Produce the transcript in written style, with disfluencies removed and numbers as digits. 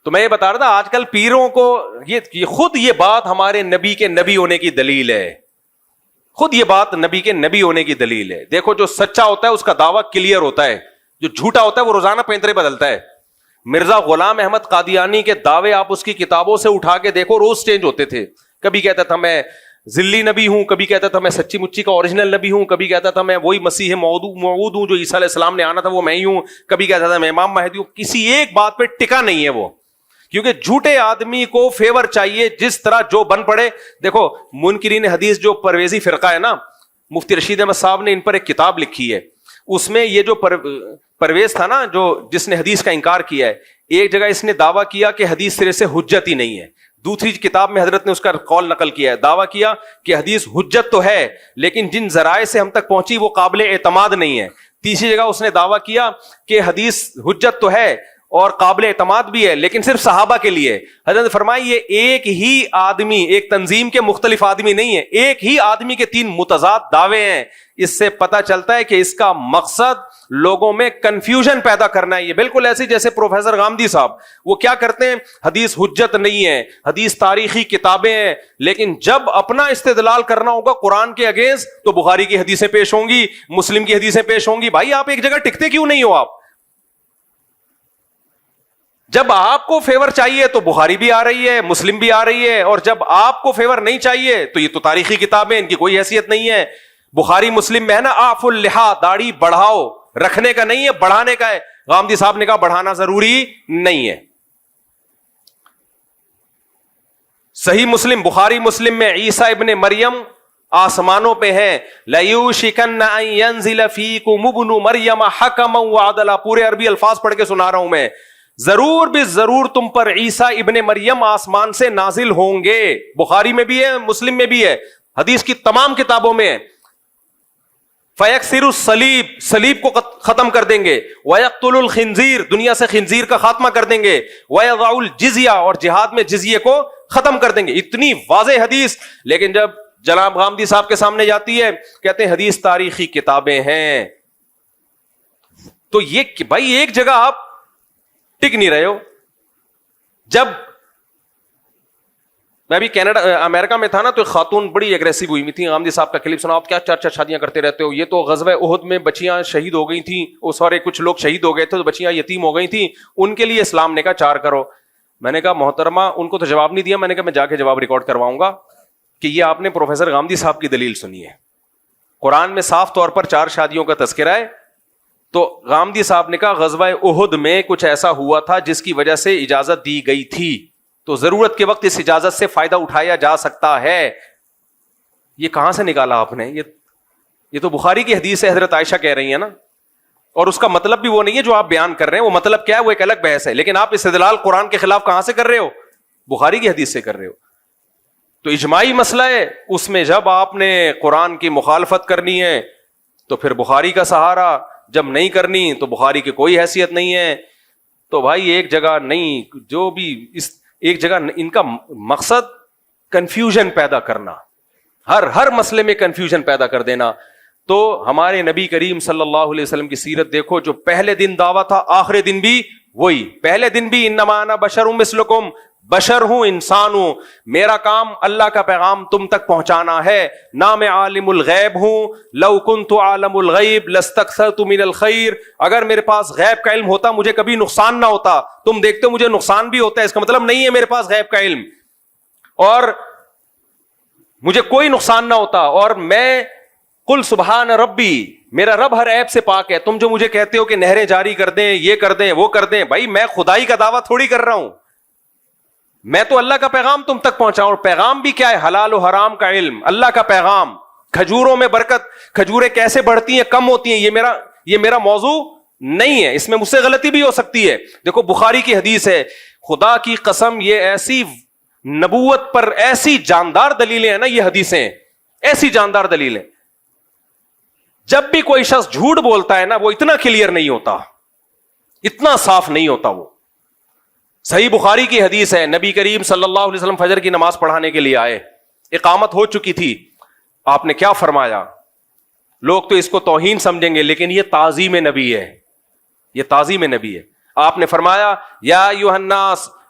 تو میں یہ بتا رہا تھا آج کل پیروں کو یہ خود یہ بات ہمارے نبی کے نبی ہونے کی دلیل ہے. خود یہ بات نبی کے نبی ہونے کی دلیل ہے. دیکھو جو سچا ہوتا ہے اس کا دعویٰ کلیئر ہوتا ہے, جو جھوٹا ہوتا ہے وہ روزانہ پینترے بدلتا ہے. مرزا غلام احمد قادیانی کے دعوے آپ اس کی کتابوں سے اٹھا کے دیکھو, روز چینج ہوتے تھے. کبھی کہتا تھا میں ذلی نبی ہوں, کبھی کہتا تھا میں سچی مچی کا اوریجنل نبی ہوں, کبھی کہتا تھا میں وہی مسیح موعود ہوں جو عیسیٰ علیہ السلام نے آنا تھا وہ میں ہی ہوں, کبھی کہتا تھا میں امام مہدی ہوں. کسی ایک بات پہ ٹکا نہیں ہے وہ, کیونکہ جھوٹے آدمی کو فیور چاہیے جس طرح جو بن پڑے. دیکھو منکرین حدیث جو پرویزی فرقہ ہے نا, مفتی رشید احمد صاحب نے ان پر ایک کتاب لکھی ہے. اس میں یہ جو پرویز تھا نا, جو جس نے حدیث کا انکار کیا ہے, ایک جگہ اس نے دعویٰ کیا کہ حدیث سرے سے حجت ہی نہیں ہے. دوسری کتاب میں حضرت نے اس کا قول نقل کیا ہے, دعویٰ کیا کہ حدیث حجت تو ہے لیکن جن ذرائع سے ہم تک پہنچی وہ قابل اعتماد نہیں ہے. تیسری جگہ اس نے دعویٰ کیا کہ حدیث حجت تو ہے اور قابل اعتماد بھی ہے لیکن صرف صحابہ کے لیے. حضرت نے فرمایا یہ ایک ہی آدمی, ایک تنظیم کے مختلف آدمی نہیں ہے, ایک ہی آدمی کے تین متضاد دعوے ہیں. اس سے پتہ چلتا ہے کہ اس کا مقصد لوگوں میں کنفیوژن پیدا کرنا ہے. یہ بالکل ایسے جیسے پروفیسر غامدی صاحب, وہ کیا کرتے ہیں, حدیث حجت نہیں ہے, حدیث تاریخی کتابیں ہیں, لیکن جب اپنا استدلال کرنا ہوگا قرآن کے اگینسٹ تو بخاری کی حدیثیں پیش ہوں گی, مسلم کی حدیثیں پیش ہوں گی. بھائی آپ ایک جگہ ٹکتے کیوں نہیں ہو؟ آپ جب آپ کو فیور چاہیے تو بخاری بھی آ رہی ہے, مسلم بھی آ رہی ہے, اور جب آپ کو فیور نہیں چاہیے تو یہ تو تاریخی کتابیں, ان کی کوئی حیثیت نہیں ہے. بخاری مسلم میں ہے نا آف اللحا, داڑھی بڑھاؤ, رکھنے کا نہیں ہے بڑھانے کا ہے. غامدی صاحب نے کہا بڑھانا ضروری نہیں ہے. صحیح مسلم, بخاری مسلم میں عیسیٰ ابن مریم آسمانوں پہ ہیں. لَيُوشِكَنَّ أَن يَنزِلَ فِيكُمُ ابْنُ مَرْيَمَ حَكَمًا وَعَدْلًا. پورے عربی الفاظ پڑھ کے سنا رہا ہوں میں. ضرور بھی ضرور تم پر عیسیٰ ابن مریم آسمان سے نازل ہوں گے. بخاری میں بھی ہے, مسلم میں بھی ہے, حدیث کی تمام کتابوں میں ہے. فَيَكْسِرُ الصَّلِيبَ, صلیب کو ختم کر دیں گے. وَيَقْتُلُ الْخِنزِيرَ, دنیا سے خنزیر کا خاتمہ کر دیں گے. وَيَضَعُ الْجِزْيَةَ, اور جہاد میں جزیے کو ختم کر دیں گے. اتنی واضح حدیث, لیکن جب جناب غامدی صاحب کے سامنے جاتی ہے کہتے ہیں حدیث تاریخی کتابیں ہیں. تو یہ بھائی ایک جگہ آپ ٹک نہیں رہے ہو. جب میں بھی کینیڈا امریکہ میں تھا نا تو ایک خاتون بڑی اگریسو ہوئی تھی. غامدی صاحب کا کلپ سنا, آپ کیا چار چار شادیاں کرتے رہتے ہو, یہ تو غزوہ احد میں بچیاں شہید ہو گئی تھیں, وہ سارے کچھ لوگ شہید ہو گئے تھے تو بچیاں یتیم ہو گئی تھیں, ان کے لیے اسلام نے کہا 4 کرو. میں نے کہا محترمہ, ان کو تو جواب نہیں دیا, میں نے کہا میں جا کے جواب ریکارڈ کرواؤں گا کہ یہ آپ نے پروفیسر غامدی صاحب کی دلیل سنی ہے. قرآن میں صاف طور پر 4 شادیوں کا تذکرہ ہے. تو غامدی صاحب نے کہا غزوہ احد میں کچھ ایسا ہوا تھا جس کی وجہ سے اجازت دی گئی تھی, تو ضرورت کے وقت اس اجازت سے فائدہ اٹھایا جا سکتا ہے. یہ کہاں سے نکالا آپ نے؟ یہ تو بخاری کی حدیث ہے, حضرت عائشہ کہہ رہی ہیں نا, اور اس کا مطلب بھی وہ نہیں ہے جو آپ بیان کر رہے ہیں. وہ مطلب کیا ہے وہ ایک الگ بحث ہے, لیکن آپ استدلال قرآن کے خلاف کہاں سے کر رہے ہو؟ بخاری کی حدیث سے کر رہے ہو. تو اجماعی مسئلہ ہے, اس میں جب آپ نے قرآن کی مخالفت کرنی ہے تو پھر بخاری کا سہارا, جب نہیں کرنی تو بخاری کی کوئی حیثیت نہیں ہے. تو بھائی ایک جگہ نہیں, جو بھی اس ایک جگہ, ان کا مقصد کنفیوژن پیدا کرنا, ہر مسئلے میں کنفیوژن پیدا کر دینا. تو ہمارے نبی کریم صلی اللہ علیہ وسلم کی سیرت دیکھو, جو پہلے دن دعویٰ تھا آخری دن بھی وہی. پہلے دن بھی انما انا بشر مثلکم, بشر ہوں, انسان ہوں, میرا کام اللہ کا پیغام تم تک پہنچانا ہے. نہ میں عالم الغیب ہوں, لو کنت عالم الغیب لاستکثرت من الخیر, اگر میرے پاس غیب کا علم ہوتا مجھے کبھی نقصان نہ ہوتا. تم دیکھتے ہو مجھے نقصان بھی ہوتا ہے, اس کا مطلب نہیں ہے میرے پاس غیب کا علم اور مجھے کوئی نقصان نہ ہوتا. اور میں قل سبحان ربی, میرا رب ہر عیب سے پاک ہے. تم جو مجھے کہتے ہو کہ نہریں جاری کر دیں, یہ کر دیں, وہ کر دیں, بھائی میں خدائی کا دعویٰ تھوڑی کر رہا ہوں, میں تو اللہ کا پیغام تم تک پہنچاؤں. اور پیغام بھی کیا ہے؟ حلال و حرام کا علم, اللہ کا پیغام. کھجوروں میں برکت, کھجوریں کیسے بڑھتی ہیں کم ہوتی ہیں, یہ میرا موضوع نہیں ہے, اس میں مجھ سے غلطی بھی ہو سکتی ہے. دیکھو بخاری کی حدیث ہے, خدا کی قسم یہ ایسی نبوت پر ایسی جاندار دلیلیں ہیں نا, یہ حدیثیں ایسی جاندار دلیلیں. جب بھی کوئی شخص جھوٹ بولتا ہے نا وہ اتنا کلیئر نہیں ہوتا, اتنا صاف نہیں ہوتا وہ. صحیح بخاری کی حدیث ہے, نبی کریم صلی اللہ علیہ وسلم فجر کی نماز پڑھانے کے لیے آئے, اقامت ہو چکی تھی. آپ نے کیا فرمایا؟ لوگ تو اس کو توہین سمجھیں گے لیکن یہ تعظیم نبی ہے, یہ تعظیم نبی ہے. آپ نے فرمایا یا ایھا الناس